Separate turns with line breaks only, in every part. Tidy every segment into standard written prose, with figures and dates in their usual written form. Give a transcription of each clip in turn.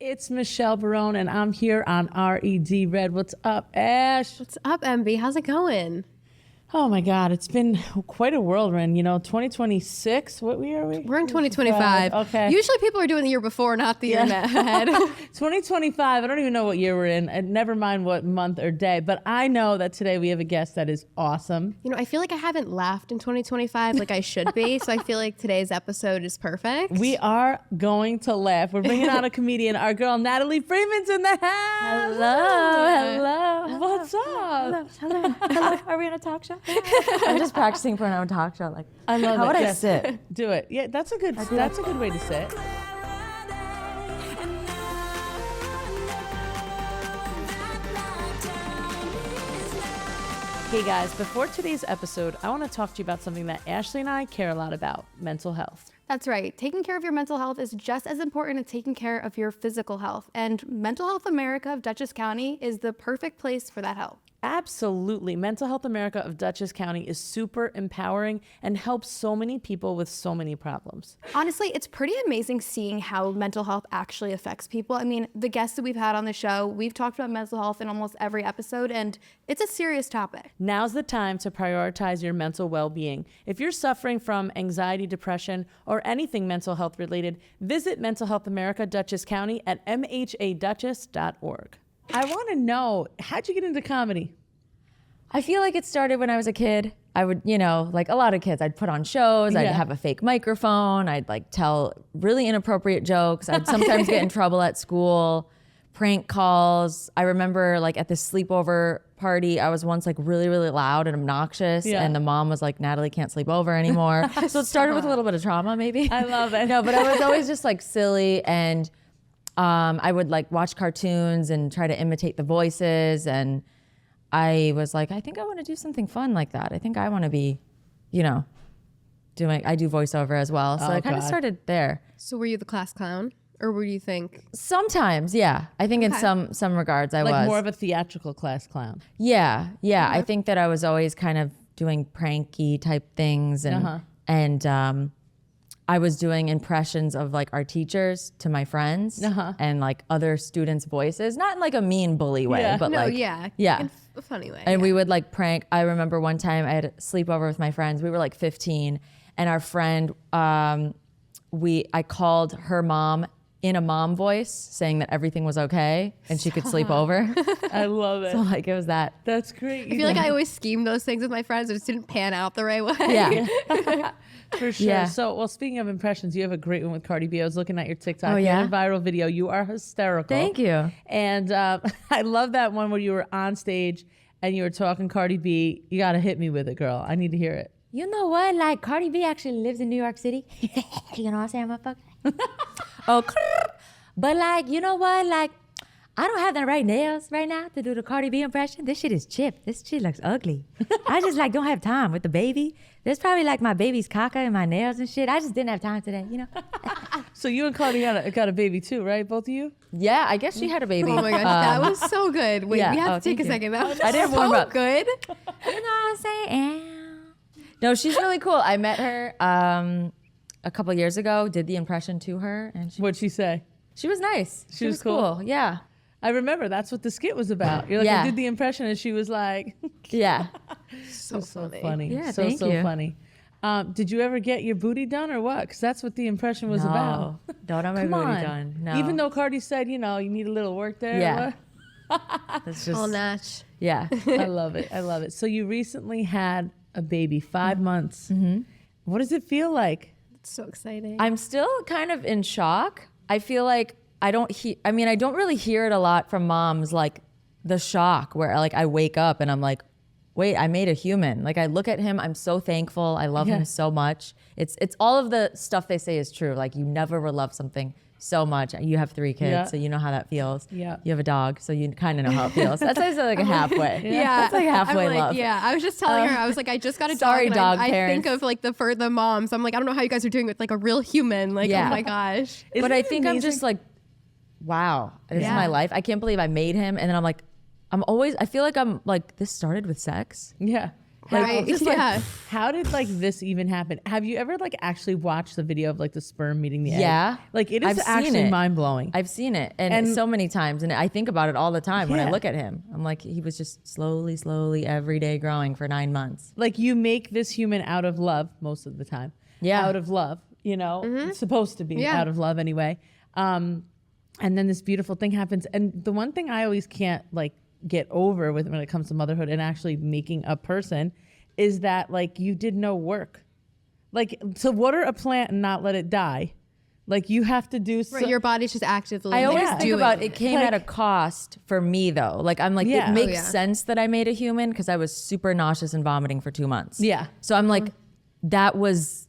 It's Michelle Barone, and I'm here on RED Red. What's up, Ash?
What's up, MB? How's it going?
Oh my God, it's been quite a whirlwind. 2026. What year are we?
We're in 2025.
Okay.
Usually people are doing the year before, not the year ahead.
2025. I don't even know what year we're in. And never mind what month or day. But I know that today we have a guest that is awesome.
I feel like I haven't laughed in 2025 like I should be. So I feel like today's episode is perfect.
We are going to laugh. We're bringing out a comedian. Our girl Natalie Friedman's in the house.
Hello.
What's up?
Hello. Are we on a talk show? I'm just practicing for an own talk show. Like,
I love
how
it.
would I
Yes.
sit?
Do it. Yeah, that's a good way to sit. Hey guys, before today's episode, I want to talk to you about something that Ashleigh and I care a lot about: mental health.
That's right. Taking care of your mental health is just as important as taking care of your physical health. And Mental Health America of Dutchess County is the perfect place for that help.
Absolutely. Mental Health America of Dutchess County is super empowering and helps so many people with so many problems.
Honestly, it's pretty amazing seeing how mental health actually affects people. I mean, the guests that we've had on the show, we've talked about mental health in almost every episode, and it's a serious topic.
Now's the time to prioritize your mental well-being. If you're suffering from anxiety, depression, or anything mental health related, visit Mental Health America Dutchess County at mhaDutchess.org. I want to know, how'd you get into comedy?
I feel like it started when I was a kid. I would, like a lot of kids, I'd put on shows, I'd have a fake microphone, I'd like tell really inappropriate jokes. I'd sometimes get in trouble at school, prank calls. I remember like at this sleepover party, I was once like really, really loud and obnoxious, and the mom was like, Natalie can't sleep over anymore. So it started with a little bit of trauma maybe.
I love it.
No, but I was always just like silly, and I would like watch cartoons and try to imitate the voices, and I was like, I think I want to do something fun like that. I think I want to be, I do voiceover as well. So I kind of started there.
So were you the class clown? Or were you think?
Sometimes, yeah. I think in some regards I was.
Like more of a theatrical class clown.
Yeah. I think that I was always kind of doing pranky type things, and I was doing impressions of like our teachers to my friends and like other students' voices, not in like a mean bully way, but
in a funny way.
And we would like prank. I remember one time I had a sleepover with my friends. We were like 15, and our friend, I called her mom in a mom voice saying that everything was okay and she could sleep over.
I love it.
So like it was that.
That's great.
I feel like I always scheme those things with my friends. It just didn't pan out the right way.
Yeah.
For sure.
Yeah.
So, well, speaking of impressions, you have a great one with Cardi B. I was looking at your TikTok.
Oh, yeah?
You have a viral video. You are hysterical.
Thank you.
And I love that one where you were on stage and you were talking Cardi B. You got to hit me with it, girl. I need to hear it.
You know what? Like Cardi B actually lives in New York City. You know what I'm saying, motherfucker? But like, you know what? Like, I don't have the right nails right now to do the Cardi B impression. This shit is chipped. This shit looks ugly. I just like don't have time with the baby. There's probably like my baby's caca in my nails and shit. I just didn't have time today,
So you and Cardi got a baby too, right? Both of you?
Yeah, I guess she had a baby.
Oh my gosh, that was so good. Wait,
yeah.
we have to take a
Thank you.
second. That was
I didn't warm
so
up.
good.
You know what I'm saying? No, she's really cool. I met her a couple years ago, did the impression to her, and
What'd she say?
she was nice.
She was cool?
Yeah.
I remember that's what the skit was about. You're like, I did the impression and she was like,
Yeah.
So funny.
funny.
Yeah,
so
thank you.
funny. Did you ever get your booty done or what? Because that's what the impression was about.
Don't have my
Come
booty
on.
done. No.
Even though Cardi said, you need a little work there.
Yeah.
What?
It's just,
All natch.
yeah.
I love it. I love it. So you recently had a baby, 5 months. Mm-hmm. What does it feel like?
It's so exciting.
I'm still kind of in shock. I feel like I don't really hear it a lot from moms, like the shock where like I wake up and I'm like, wait, I made a human. Like I look at him, I'm so thankful. I love him so much. It's all of the stuff they say is true. Like you never will love something so much. You have 3 kids, so you know how that feels.
Yeah.
You have a dog, so you kind of know how it feels. That's like a halfway.
Yeah,
That's like halfway
I'm like,
love.
Yeah, I was just telling her, I was like, I just got a
Sorry,
dog.
dog
I think
parents.
of like for the moms. I'm like, I don't know how you guys are doing with like a real human. Like,
Yeah.
oh my gosh.
Isn't
But I
it
think I'm
amazing?
just like, wow, this is
Yeah.
my life. I can't believe I made him. And then I'm like, I feel like I'm like, this started with sex.
Yeah.
Right.
Just
Yeah.
how did like this even happen? Have you ever like actually watched the video of like the sperm meeting the egg?
Yeah.
Like it is
I've seen
actually
it.
mind blowing.
I've seen it and so many times, and I think about it all the time when I
Yeah.
look at him. I'm like, he was just slowly every day growing for 9 months.
Like you make this human out of love most of the time.
Yeah.
Out of love, you know, it's supposed to be
Yeah.
out of love anyway. And then this beautiful thing happens. And the one thing I always can't like get over with when it comes to motherhood and actually making a person is that like you did no work. Like to water a plant and not let it die. Like you have to do
Right, your body's just actively
I always
Yeah.
think about it came at a cost for me though. Like I'm like,
Yeah.
it makes
Oh, yeah.
sense that I made a human because I was super nauseous and vomiting for 2 months.
Yeah.
So I'm like, that was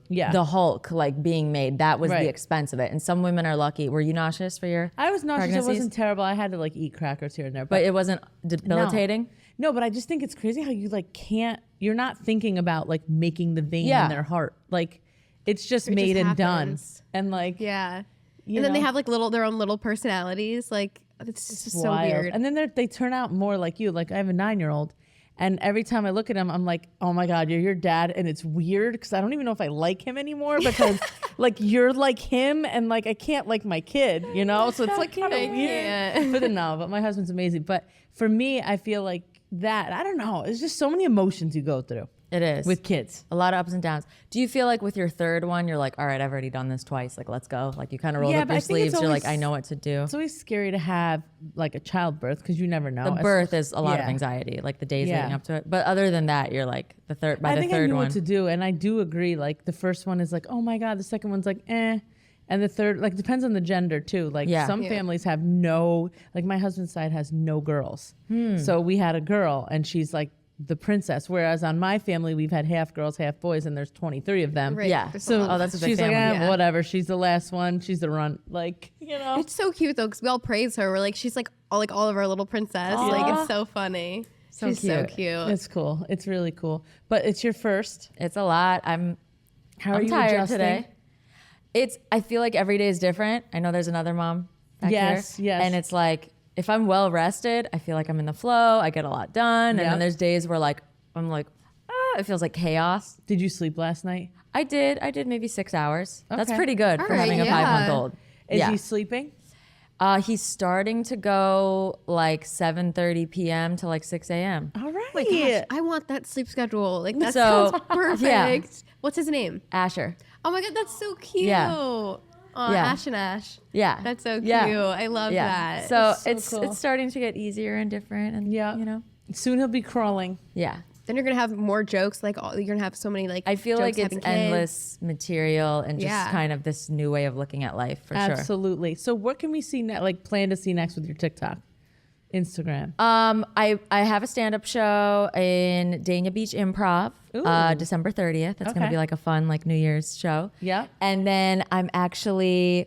the Hulk like being made. That was
Right.
the expense of it. And some women are lucky. Were you nauseous for your
I was nauseous. It
pregnancies?
wasn't terrible. I had to like eat crackers here and there.
But it wasn't debilitating?
No, but I just think it's crazy how you like can't, you're not thinking about like making the vein
Yeah.
in their heart. Like it's just
It
made
just
and done.
happens.
And like,
Yeah.
you
And then they
know,
have like their own little personalities. Like it's just so
wild.
weird.
And then they turn out more like you. Like I have a 9-year-old. And every time I look at him, I'm like, oh my God, you're your dad. And it's weird because I don't even know if I like him anymore because like you're like him and like I can't like my kid, you know? So it's like kind of weird.
can't.
But no, but my husband's amazing. But for me, I feel like that, I don't know. It's just so many emotions you go through
It is.
with kids.
a lot of ups and downs. Do you feel like with your third one, you're like, all right, I've already done this twice. Like, let's go. Like you kind of rolled
Yeah,
up
but
your
I think it's
sleeves. You're like,
always-
I know what to do.
It's always scary to have like a childbirth because you never know.
The birth is a lot of
Yeah.
anxiety, like the days
Yeah.
leading up to it. But other than that, you're like the third. By
I
the
think I
third
knew
one,
what to do, and I do agree. Like the first one is like, oh my God. The second one's like, eh. And the third, like, depends on the gender too. Like
Yeah.
some
Yeah.
families have no, like my husband's side has no girls. So we had a girl, and she's like the princess. Whereas on my family, we've had half girls, half boys, and there's 23 of them.
Right.
Yeah.
There's a
So
lot.
Oh, that's a big
she's
family.
like,
Yeah.
whatever. She's the last one. She's the runt. Like, you know.
It's so cute though, because we all praise her. We're like, she's like all of our little princess. Like it's so funny.
So
She's so
cute.
cute.
It's cool. It's really cool. But it's your first.
it's a lot.
How are
I'm
you
tired
adjusting?
today. I feel like every day is different. I know there's another mom back
Yes,
here.
yes.
And it's like, if I'm well rested, I feel like I'm in the flow. I get a lot done. And
Yep.
then there's days where like, I'm like, it feels like chaos.
Did you sleep last night?
I did maybe 6 hours. That's
Okay.
pretty good
All
for
right,
having a
yeah.
5-month-old.
Is
yeah.
he sleeping?
He's starting to go like 7:30 p.m. to like 6 a.m.
All right.
Oh my gosh, I want that sleep schedule. Like that
So,
sounds perfect.
yeah.
What's his name?
Asher.
Oh my God, that's so cute.
Yeah.
Aw,
Yeah.
Ash and Ash.
Yeah.
That's so cute.
Yeah.
I love that.
So
So
it's
cool.
starting to get easier and different and
Yeah.
you know.
Soon he'll be crawling.
Yeah.
Then you're gonna have more jokes. Like you're gonna have so many like.
I feel
jokes
like it's
having kids.
endless material and just
Yeah.
kind of this new way of looking at life for sure.
Absolutely. So what can we see like plan to see next with your TikTok, Instagram?
I have a stand-up show in Dania Beach Improv,
Ooh.
December 30th. That's gonna
Okay.
be like a fun like New Year's show.
Yeah.
And then I'm actually,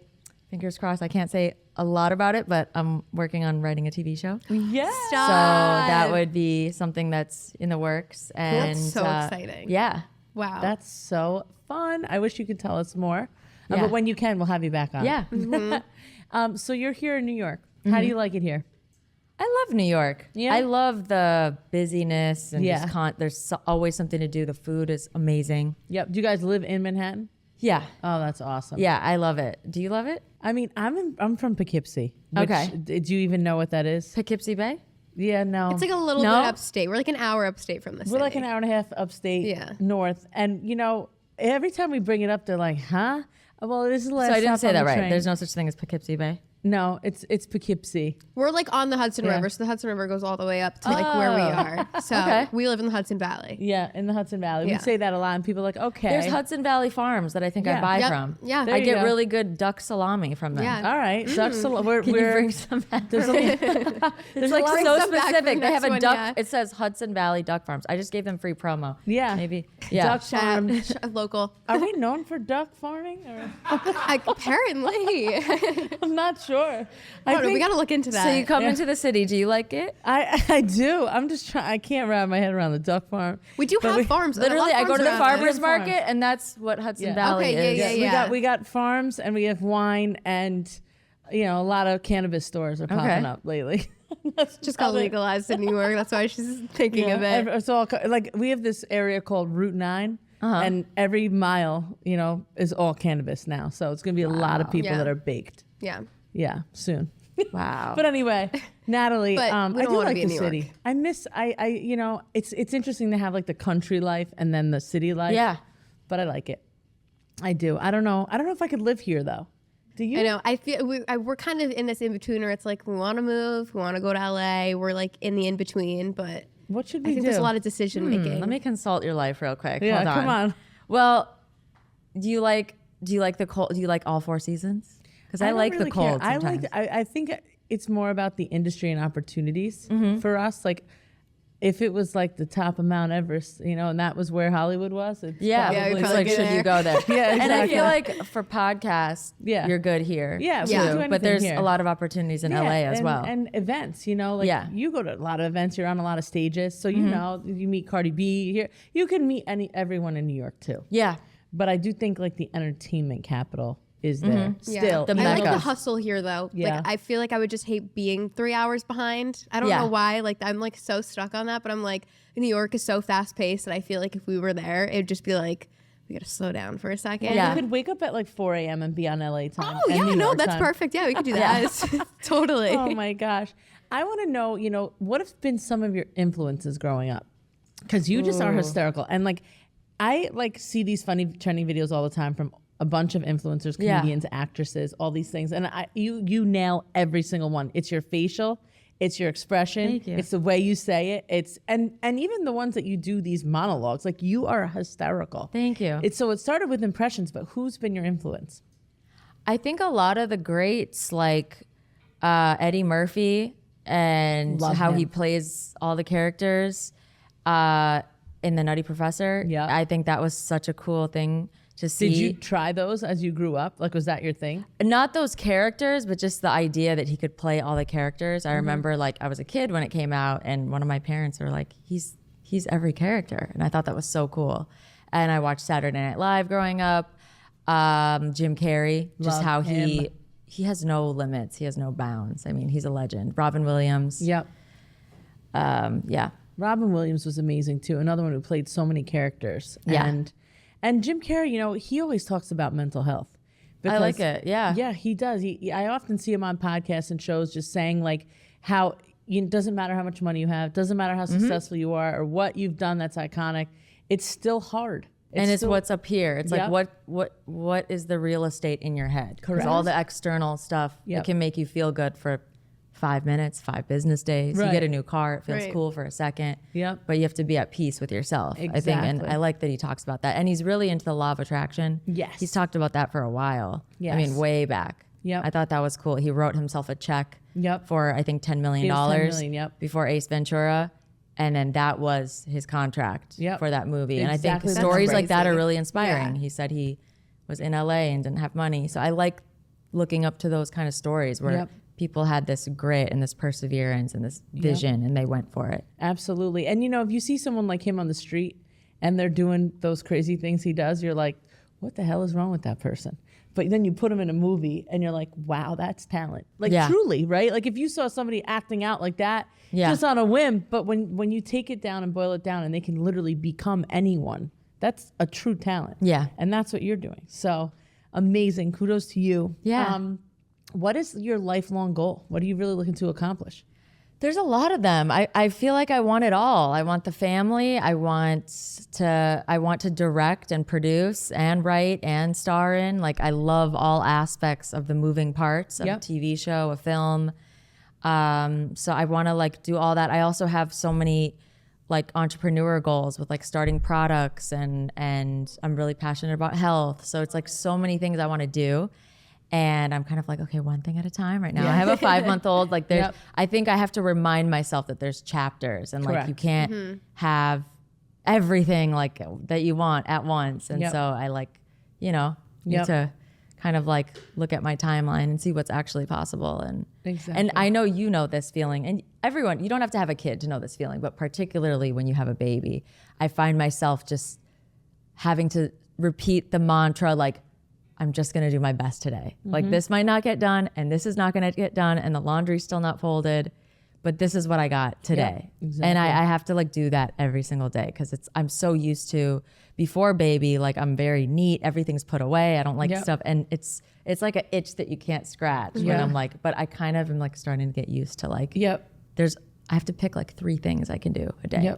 fingers crossed, I can't say a lot about it, but I'm working on writing a TV show.
Yeah.
So that would be something that's in the works. And
That's so exciting.
Yeah.
Wow.
That's so fun. I wish you could tell us more.
Yeah.
But when you can, we'll have you back on.
Yeah.
So you're here in New York. How do you like it here?
I love New York.
Yeah?
I love the busyness and
Yeah.
just there's always something to do. The food is amazing.
Yep. Do you guys live in Manhattan?
Yeah.
Oh, that's awesome.
Yeah, I love it. Do you love it?
I mean, I'm from Poughkeepsie. Which,
Okay.
Did you even know what that is?
Poughkeepsie Bay?
Yeah, no.
It's like a little
No?
bit upstate. We're like an hour upstate from the city.
We're like an hour and a half upstate
Yeah.
north. And, you know, every time we bring it up, they're like, huh? Well, this is the last
So I didn't
stop
say
on
that
the
right.
train.
There's no such thing as Poughkeepsie Bay.
No, it's Poughkeepsie.
We're like on the Hudson
Yeah.
River, so the Hudson River goes all the way up to like where we are. So
Okay.
we live in the Hudson Valley.
Yeah, in the Hudson Valley.
Yeah.
We say that a lot, and people are like, okay.
There's Hudson Valley Farms that I think
Yeah.
I buy
Yep.
from.
Yeah.
There
I
you
get
go.
really good duck salami from them.
Yeah.
All right. Ducks we're,
Can
we're,
you bring some back?
there's a,
It's like
Bring
so
some back for the
specific. They have
next
a
one,
duck.
yeah.
It says Hudson Valley Duck Farms. I just gave them free promo.
Yeah.
Maybe. Yeah.
duck
Shout
farm.
out, local.
Are we known for duck farming? Or?
Apparently.
I'm not sure.
I don't know, we got to look into that.
So you come into the city. Do you like it?
I do. I'm just trying. I can't wrap my head around the duck farm.
we do
But
have
we-
farms.
Literally,
A lot
I
of
go to the
farms around
farmers
us.
farms.
market, and that's what Hudson
Yeah.
Valley
Okay,
is.
yeah.
We got farms and we have wine and, you know, a lot of cannabis stores are popping
Okay.
up lately.
Just got legalized in New York. That's why she's thinking of it.
It's all like we have this area called Route 9, and every mile, is all cannabis now. So it's gonna be a lot of people that are baked.
Yeah.
Yeah, soon.
Wow.
But anyway, Natalie,
But
I
we don't
do
wanna
like
be
the
in New
city.
York.
I miss, it's interesting to have like the country life and then the city life.
Yeah.
But I like it. I do. I don't know if I could live here though. Do you?
I know. I feel we're kind of in this in between where it's like we want to move, we want to go to LA. We're like in the in between, but
What should
I
we
think
do?
there's a lot of decision making.
Let me consult your life real quick.
Yeah,
Hold on.
come on.
Well, do you like the cold? Do you like all four seasons? Because I
don't
really
really
the cold
care.
sometimes.
I think it's more about the industry and opportunities
Mm-hmm.
for us. Like, if it was like the top of Mount Everest, and that was where Hollywood was. It's
Yeah,
probably
we'd
it's
probably
like,
be
should
there.
you go there?
Yeah,
And I
exactly.
feel like for podcasts,
Yeah.
you're good here.
Yeah,
we
too.
can
do
But
anything
there's
here.
a lot of opportunities in
Yeah,
LA as
and,
well.
and events. Like
Yeah.
you go to a lot of events. You're on a lot of stages, so you meet Cardi B here. You can meet everyone in New York too.
yeah.
But I do think like the entertainment capital is there still.
The
I like
mecca.
the hustle here though.
Yeah.
Like I feel like I would just hate being 3 hours behind. I don't
Yeah.
know why. Like I'm like so stuck on that, but I'm like New York is so fast paced that I feel like if we were there, it'd just be like we gotta slow down for a second.
Yeah.
You could wake up at like 4 a.m. and be on LA time.
Oh
and
yeah,
New
no,
York
that's
time.
perfect. Yeah, we could do that. Totally.
Oh my gosh. I want to know, what have been some of your influences growing up? Because you just are hysterical. And like, I like see these funny trending videos all the time from a bunch of influencers,
Yeah.
comedians, actresses, all these things. And you nail every single one. It's your facial, it's your expression,
Thank you.
it's the way you say it. It's and even the ones that you do these monologues, like you are hysterical.
Thank you.
It started with impressions, but who's been your influence?
I think a lot of the greats like Eddie Murphy and
Love
how
him.
he plays all the characters in The Nutty Professor.
Yeah.
I think that was such a cool thing to see.
Did you try those as you grew up? Like, was that your thing?
Not those characters, but just the idea that he could play all the characters. I remember like I was a kid when it came out and one of my parents were like, he's every character. And I thought that was so cool. And I watched Saturday Night Live growing up. Jim Carrey, just
Love
how
him.
he has no limits. He has no bounds. I mean, he's a legend. Robin Williams.
Yep.
Yeah.
Robin Williams was amazing too. Another one who played so many characters.
Yeah.
And Jim Carrey, he always talks about mental health.
I like it. Yeah.
Yeah, he does. I often see him on podcasts and shows just saying like how it doesn't matter how much money you have, doesn't matter how successful you are or what you've done that's iconic. It's still hard.
And it's
still-
what's up here. It's
Yep.
like what is the real estate in your head? 'Cause
Correct.
all the external stuff,
Yep.
it can make you feel good for 5 minutes, 5 business days.
Right.
You get a new car, it feels
Right.
cool for a second.
Yep.
But you have to be at peace with yourself. I think, and
Exactly.
I like that he talks about that. And he's really into the law of attraction.
Yes.
He's talked about that for a while. I
Yes.
mean, way back.
Yep.
I thought that was cool. He wrote himself a check
Yep.
for I think $10 million
It was $10 million, yep.
before Ace Ventura. And then that was his contract
Yep.
for that movie. And I
Exactly.
think
That's
stories like that are
crazy.
really inspiring.
Yeah.
He said he was in LA and didn't have money. So I like looking up to those kind of stories where
Yep.
people had this grit and this perseverance and this vision and they went for it.
Absolutely. And if you see someone like him on the street and they're doing those crazy things he does, you're like, what the hell is wrong with that person? But then you put him in a movie and you're like, wow, that's talent. Like
Yeah.
truly, right? Like if you saw somebody acting out like that,
Yeah.
just on a whim, but when you take it down and boil it down and they can literally become anyone, that's a true talent.
Yeah.
And that's what you're doing. So amazing. Kudos to you.
Yeah.
What is your lifelong goal? What are you really looking to accomplish?
There's a lot of them. I feel like I want it all. I want the family. I want to direct and produce and write and star in. Like I love all aspects of the moving parts of
Yep.
a TV show, a film. So I want to like do all that. I also have so many like entrepreneur goals with like starting products and I'm really passionate about health. So it's like so many things I want to do. And I'm kind of like, okay, one thing at a time right now. I have a 5-month-old. Like there's,
Yep.
I think I have to remind myself that there's chapters and like you
Correct.
can't have everything like that you want at once. And
Yep.
so I like, need
Yep.
to kind of like look at my timeline and see what's actually possible. And
Exactly.
I know you know this feeling, and everyone, you don't have to have a kid to know this feeling, but particularly when you have a baby, I find myself just having to repeat the mantra like, I'm just going to do my best today. Like this might not get done and this is not going to get done and the laundry's still not folded, but this is what I got today.
Yeah, exactly.
And I have to like do that every single day because I'm so used to before baby, like I'm very neat, everything's put away. I don't like stuff. And it's like an itch that you can't scratch when I'm like, but I kind of am like starting to get used to like, I have to pick like 3 things I can do a day.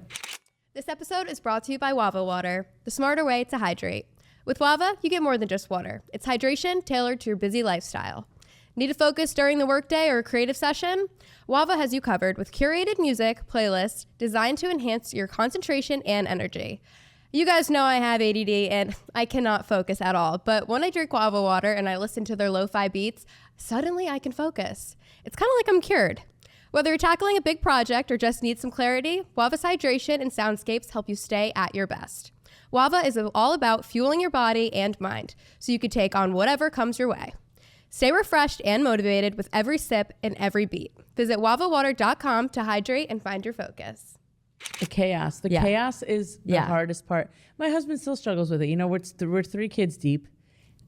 This episode is brought to you by WAVA Water, the smarter way to hydrate. With WAVA, you get more than just water. It's hydration tailored to your busy lifestyle. Need to focus during the workday or a creative session? WAVA has you covered with curated music playlists designed to enhance your concentration and energy. You guys know I have ADD and I cannot focus at all, but when I drink WAVA Water and I listen to their lo-fi beats, suddenly I can focus. It's kind of like I'm cured. Whether you're tackling a big project or just need some clarity, WAVA's hydration and soundscapes help you stay at your best. WAVA is all about fueling your body and mind, so you can take on whatever comes your way. Stay refreshed and motivated with every sip and every beat. Visit wavawater.com to hydrate and find your focus.
The chaos. The chaos is the hardest part. My husband still struggles with it. You know, we're 3 kids deep.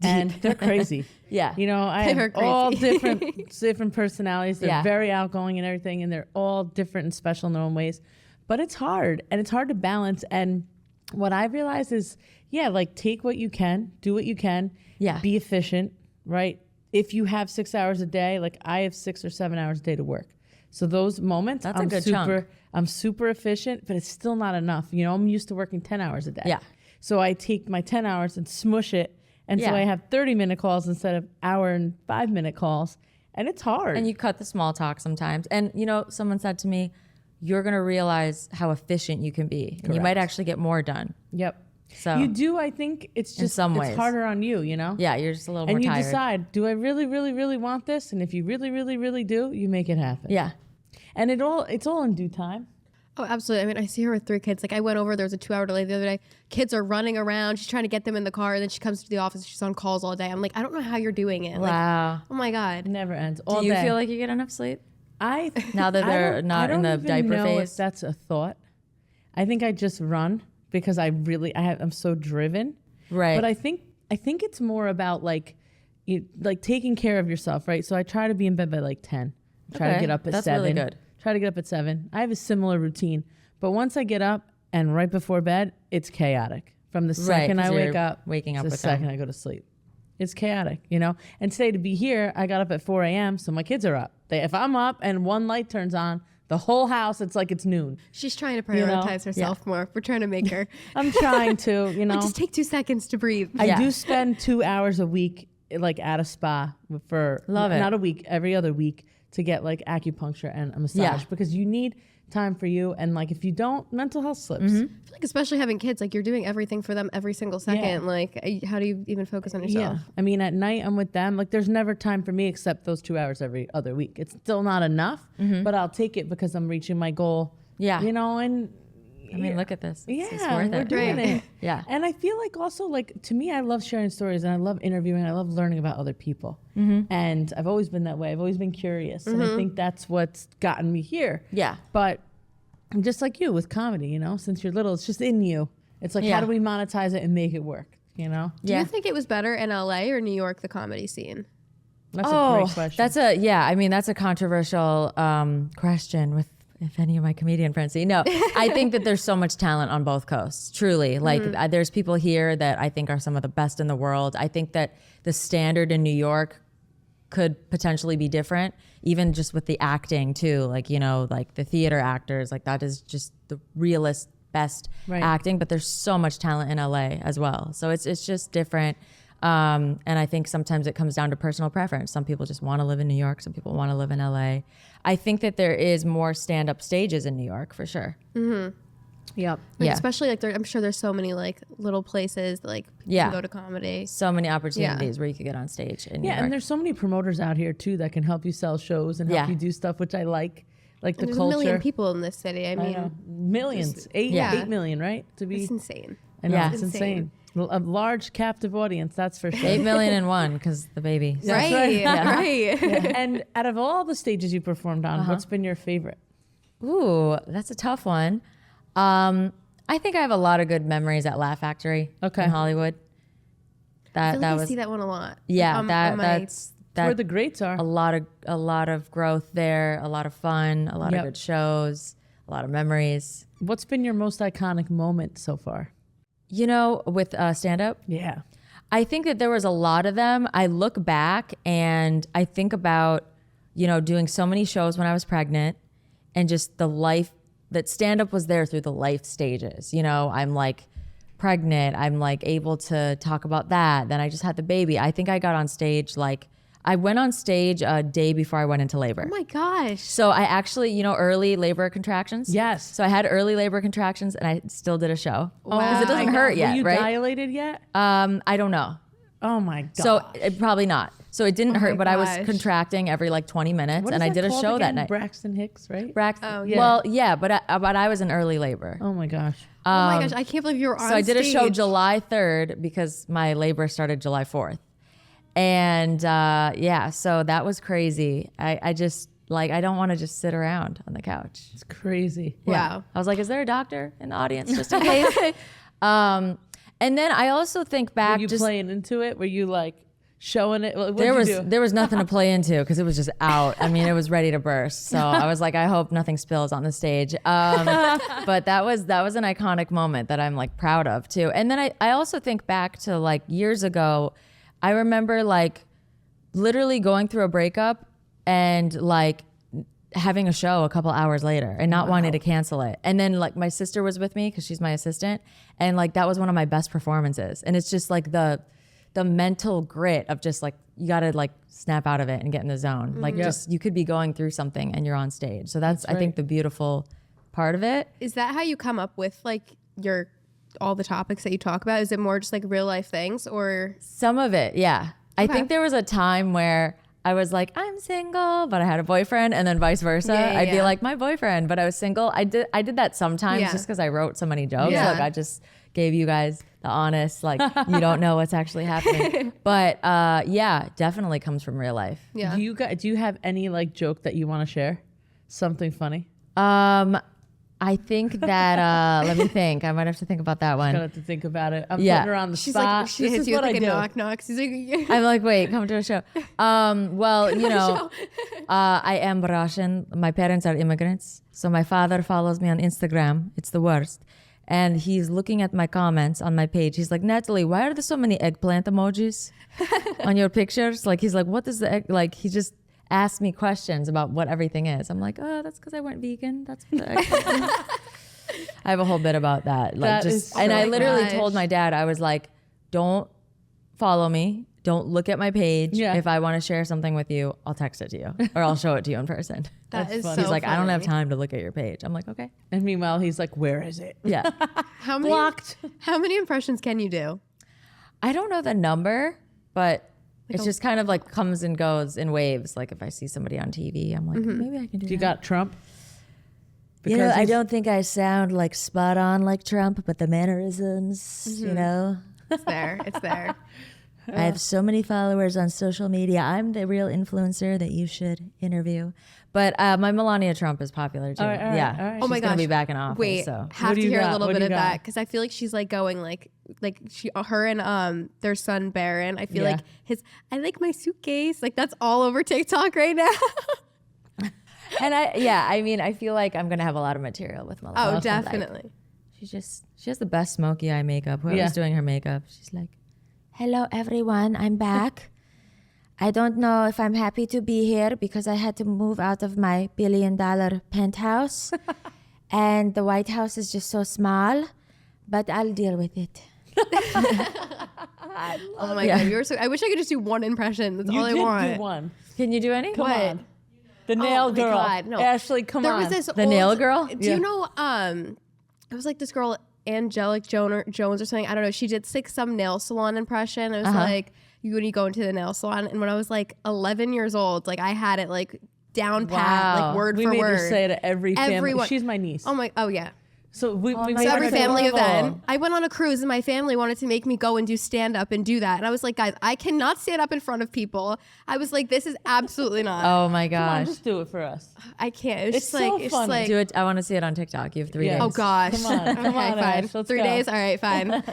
And they're crazy. You know, I have all different personalities. They're very outgoing and everything, and they're all different and special in their own ways. But it's hard, and it's hard to balance. And what I realized is, like take what you can, do what you can, be efficient, right? If you have 6 hours a day, like I have 6 or 7 hours a day to work. So those moments, I'm super efficient, but it's still not enough. You know, I'm used to working 10 hours a day. So I take my 10 hours and smush it. And so I have 30-minute calls instead of hour and 5-minute calls. And it's hard.
And you cut the small talk sometimes. And, you know, someone said to me, you're going to realize how efficient you can be. And you might actually get more done. So
you do. I think it's just
some ways.
It's harder on you, you know?
Yeah, you're just a little more
tired. And you
tired.
decide, do I really, really, really want this? And if you really, really, really do, you make it happen. And it's all in due time.
Oh, absolutely. I mean, I see her with 3 kids. Like I went over, there was a 2-hour delay the other day. Kids are running around. She's trying to get them in the car. And then she comes to the office. She's on calls all day. I'm like, I don't know how you're doing it.
Wow.
Like, oh my God.
It never ends.
Do you feel like you get enough sleep?
Now
that they're not in the diaper
phase. I don't know if
phase?
that's a thought. I think I just run because I'm so driven.
Right.
But I think it's more about like taking care of yourself, right? So I try to be in bed by like 10. Try to get up at 7.
That's really good.
Try to get up at 7. I have a similar routine, but once I get up and right before bed, it's chaotic. From the second I wake up,
waking up
to the
with
second
them.
I go to sleep. It's chaotic, you know? And today to be here, I got up at 4 a.m., so my kids are up. If I'm up and one light turns on, the whole house, it's like it's noon.
She's trying to prioritize herself more. We're trying to make her.
I'm trying to, you know.
Like, just take 2 seconds to breathe.
I do spend 2 hours a week, like at a spa for, not a week, every other week to get like acupuncture and a massage because you need time for you. And like, if you don't, mental health slips.
I feel like especially having kids, like you're doing everything for them every single second. Like how do you even focus on yourself?
I mean, at night I'm with them. Like there's never time for me except those 2 hours every other week. It's still not enough, but I'll take it because I'm reaching my goal. You know, and
I mean, look at this. It's worth
we're
it.
doing it.
And
I feel like also like to me, I love sharing stories and I love interviewing. I love learning about other people. And I've always been that way. I've always been curious. And I think that's what's gotten me here. But I'm just like you with comedy, you know, since you're little, it's just in you. It's like, how do we monetize it and make it work, you know?
Do you think it was better in LA or New York, the comedy scene?
That's a great question.
That's a controversial question with if any of my comedian friends see. No, I think that there's so much talent on both coasts, truly. Like there's people here that I think are some of the best in the world. I think that the standard in New York could potentially be different, even just with the acting too. Like, you know, like the theater actors, like that is just the realest, best acting, but there's so much talent in LA as well. So it's just different. And I think sometimes it comes down to personal preference. Some people just want to live in New York. Some people want to live in LA. I think that there is more stand-up stages in New York for sure.
Yep.
Like, especially like I'm sure there's so many like little places that, like people can go to comedy.
So many opportunities where you could get on stage in New York.
And there's so many promoters out here too that can help you sell shows and help you do stuff, which I like the
there's
culture.
1 million people in this city. I mean,
millions, 8 million, right? To be,
it's insane.
I know, it's insane. A large captive audience, that's for sure.
8 million and one because the baby.
Right.
And out of all the stages you performed on, what's been your favorite?
Ooh, that's a tough one. I think I have a lot of good memories at Laugh Factory in Hollywood.
I feel like I see that one a lot.
Yeah,
where the greats are.
A lot of growth there, a lot of fun, a lot of good shows, a lot of memories.
What's been your most iconic moment so far?
You know, with stand-up?
Yeah.
I think that there was a lot of them. I look back and I think about, you know, doing so many shows when I was pregnant and just the life that stand-up was there through the life stages. You know, I'm like pregnant. I'm like able to talk about that. Then I just had the baby. I think I got on stage I went on stage a day before I went into labor.
Oh my gosh.
So I actually, you know, early labor contractions.
Yes.
So I had early labor contractions and I still did a show.
Wow.
Because it doesn't hurt yet,
Were you
right?
dilated yet?
I don't know.
Oh my God.
So probably not. So it didn't hurt, but I was
gosh.
contracting every like 20 minutes
What
and
is
I
that
did a
called
show that
again?
night.
Braxton Hicks, right?
Braxton.
Oh, yeah.
Well, yeah, but I was in early labor.
Oh my gosh.
Oh my gosh, I can't believe you were on
So I did a show
stage.
July 3rd because my labor started July 4th. And yeah, so that was crazy. I just like, I don't want to just sit around on the couch.
It's crazy.
Wow.
I was like, is there a doctor in the audience just in case? And then I also think back
Were you
just
playing into it? Were you like showing it? What'd
there
you
was
do?
there was nothing to play into because it was just out. I mean, it was ready to burst. So I was like, I hope nothing spills on the stage. But that was an iconic moment that I'm like proud of too. And then I also think back to like years ago. I remember like literally going through a breakup and like having a show a couple hours later and not wanting to cancel it. And then like my sister was with me because she's my assistant. And like that was one of my best performances. And it's just like the mental grit of just like, you got to like snap out of it and get in the zone. Like just, you could be going through something and you're on stage. So that's I think the beautiful part of it.
Is that how you come up with like all the topics that you talk about? Is it more just like real life things or?
Some of it, yeah. I think there was a time where I was like, I'm single, but I had a boyfriend, and then vice versa. I'd be like, my boyfriend, but I was single. I did that sometimes just because I wrote so many jokes.
Yeah.
Like I just gave you guys the honest, like you don't know what's actually happening. But yeah, definitely comes from real life.
Yeah.
Do you have any like joke that you want to share? Something funny?
I think that let me think. I might have to think about that one.
Gonna have to think about it. I'm
Yeah.
putting her on the
She's
spot.
like, she
This
hits
is
you with
what
like
I
a
do.
knock. She's like,
I'm like, wait, come to a show. Well, you know, I am Russian. My parents are immigrants. So my father follows me on Instagram. It's the worst. And he's looking at my comments on my page. He's like, Natalie, why are there so many eggplant emojis on your pictures? Like, he's like, what is the egg? Like, he just asked me questions about what everything is. I'm like, oh, that's because I went vegan. That's what the eggplant is. I have a whole bit about that. Like
That
just,
is so
and I
funny.
literally
Gosh.
told my dad, I was like, don't follow me. Don't look at my page.
Yeah.
If I want to share something with you, I'll text it to you or I'll show it to you in person.
that is
funny.
so
He's like, I don't have
funny.
time to look at your page. I'm like, okay.
And meanwhile, he's like, where is it?
Yeah.
How many,
Blocked.
How many impressions can you do?
I don't know the number, but it's just kind of like comes and goes in waves. Like if I see somebody on TV, I'm like, maybe I can do
You
that.
got Trump?
You know,
Because
I
he's-
don't think I sound like spot on like Trump, but the mannerisms, you know.
It's there. It's there.
I have so many followers on social media. I'm the real influencer that you should interview. But my Melania Trump is popular too.
All right, all right,
yeah.
all right.
Oh my
She's gonna
gosh.
be back in office.
Wait,
So
have
What do
to
you
hear
got?
a little
What
bit
do
of
you
that
got?
because I feel like she's like going like she, her and their son Barone. I feel
Yeah.
like I like my suitcase. Like that's all over TikTok right now.
and I mean, I feel like I'm gonna have a lot of material with Melania.
Oh,
Like,
definitely.
she has the best smoky eye makeup. Whoever's
Yeah.
doing her makeup, she's like, hello everyone, I'm back. I don't know if I'm happy to be here because I had to move out of my $1 billion penthouse and the White House is just so small, but I'll deal with it.
Oh my god, you're so. I wish I could just do one impression. That's
You
all I
did
want.
do one.
Can you do any?
Come
What?
on. The nail
Oh my
girl.
God, no.
Ashley, come
There
on.
was this
The nail girl?
Do
Yeah.
you know? It was like this girl, Angelic Jones or something. I don't know. She did like some nail salon impression. It was like when you go into the nail salon. And when I was like 11 years old, like I had it like down pat,
Wow.
like word
we
for
made
word.
her say it at every family.
Everyone-
She's my niece.
Oh yeah.
So we made
So
her
every
say
family
it.
event, I went on a cruise and my family wanted to make me go and do stand up and do that. And I was like, guys, I cannot stand up in front of people. I was like, this is absolutely not.
Oh my
Come on,
gosh.
just do it for us.
I can't. It was
It's
just like,
so
it's just
funny.
like,
Do it. I want to see it on TikTok. You have 3
Yeah.
days.
oh gosh.
Come on, come
Okay,
on,
fine.
Ash, let's
3
go.
days. All right, fine.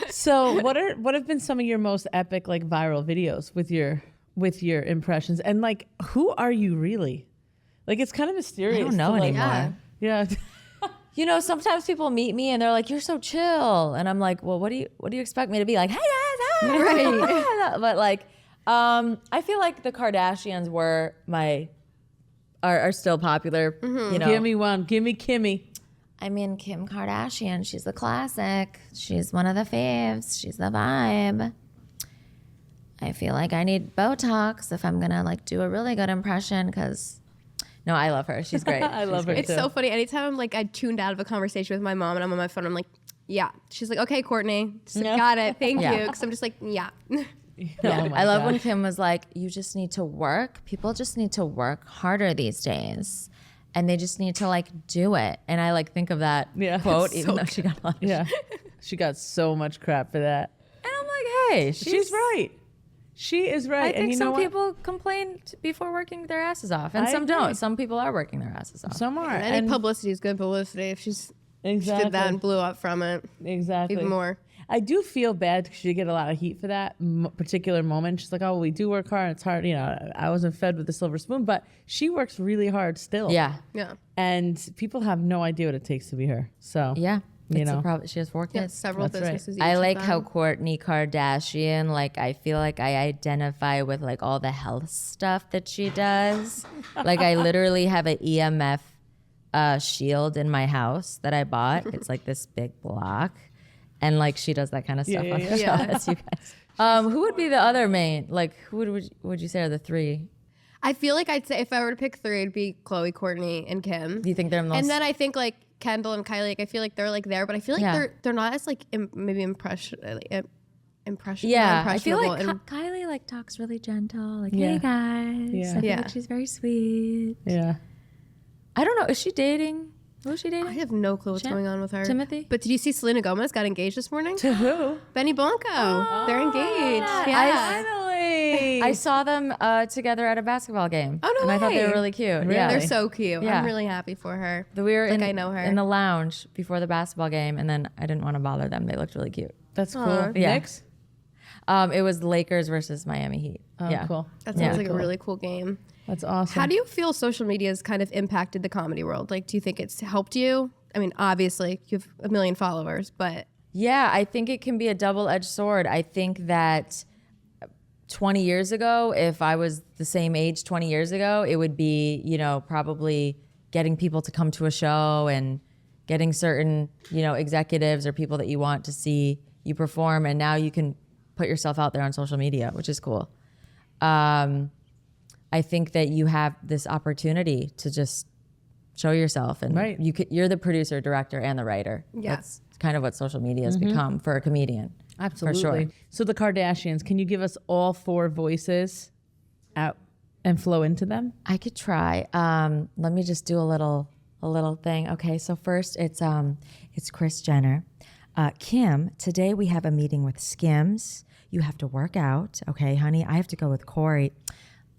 So what have been some of your most epic like viral videos with your with your impressions, and like, who are you really? Like, it's kind of mysterious.
I don't know
to, like,
anymore.
Yeah.
You know, sometimes people meet me and they're like, "You're so chill," and I'm like, "Well, what do you expect me to be like?" Hey guys, hi.
Right.
But like, I feel like the Kardashians are still popular. You know,
Give me one. Give me Kimmy.
I mean, Kim Kardashian, she's the classic. She's one of the faves. She's the vibe. I feel like I need Botox if I'm gonna like do a really good impression, because no, I love her. She's great.
I love her
It's
too.
so funny. Anytime like I tuned out of a conversation with my mom and I'm on my phone, I'm like, yeah. She's like, okay, Courtney. Just like, got it. Thank
Yeah.
you. Because I'm just like, yeah.
Oh my
I love
God.
when Kim was like, you just need to work. People just need to work harder these days. And they just need to like do it. And I like think of that
Yeah.
quote,
It's
even though she got a lot of
Yeah. She got so much crap for that.
And I'm like, hey,
She's right. She is right.
I
and
think
you know
some
what?
people complain before working their asses off, and
I
some
agree.
don't. Some people are working their asses off.
Some are.
Any
And
publicity is good publicity. If she
exactly.
did that and blew up from it,
Exactly.
even more.
I do feel bad because she get a lot of heat for that particular moment. She's like, oh, we do work hard. It's hard. You know, I wasn't fed with a silver spoon, but she works really hard still.
Yeah.
Yeah.
And people have no idea what it takes to be her. So,
Yeah.
You
It's a
know.
problem. She has 4
Yeah,
kids.
several
That's right.
businesses.
I
each of
like how
them.
Kourtney Kardashian, like, I feel like I identify with like all the health stuff that she does. Like, I literally have an EMF shield in my house that I bought. It's like this big block. And like, she does that kind of stuff
Yeah,
on
yeah,
the show.
yeah.
That's you guys. Who would be the other main? Like, who would you say are the 3?
I feel like I'd say if I were to pick 3, it'd be Khloe, Courtney, and Kim.
Do you think they're most?
And then I think like Kendall and Kylie, like I feel like they're like there, but I feel like
Yeah.
they're not as like maybe impressionable.
yeah, I feel like
and,
Kylie like talks really gentle. Like,
Yeah.
hey guys.
Yeah.
I feel
Yeah.
like she's very sweet.
yeah.
I don't know. Is she dating? Who is she dating?
I have no clue what's
Chim-
going on with her.
Timothy?
But did you see Selena Gomez got engaged this morning?
To who?
Benny Blanco. They're engaged. Yeah.
Finally.
I saw them together at a basketball game.
Oh, no
And I thought they
way.
were really cute.
Really?
Yeah.
They're so cute.
Yeah.
I'm really happy for her.
We were
Like, I know her.
in the lounge before the basketball game, and then I didn't want to bother them. They looked really cute.
That's cool.
Aw.
Yeah.
Knicks?
It was Lakers versus Miami Heat.
Oh,
yeah.
cool.
That
Yeah.
sounds like
Cool.
a really cool game.
That's awesome.
How do you feel social media has kind of impacted the comedy world? Like, do you think it's helped you? I mean, obviously, you have 1 million followers, but
Yeah, I think it can be a double-edged sword. I think that 20 years ago, if I was the same age 20 years ago, it would be, you know, probably getting people to come to a show and getting certain, you know, executives or people that you want to see you perform. And now you can put yourself out there on social media, which is cool. I think that you have this opportunity to just show yourself, and
Right.
you're the producer, director, and the writer.
Yeah.
That's kind of what social media has become for a comedian.
Absolutely.
For sure.
So the Kardashians, can you give us all 4 voices out and flow into them?
I could try. Let me just do a little thing. Okay, so first it's Kris Jenner. Kim, today we have a meeting with Skims. You have to work out. Okay, honey, I have to go with Corey.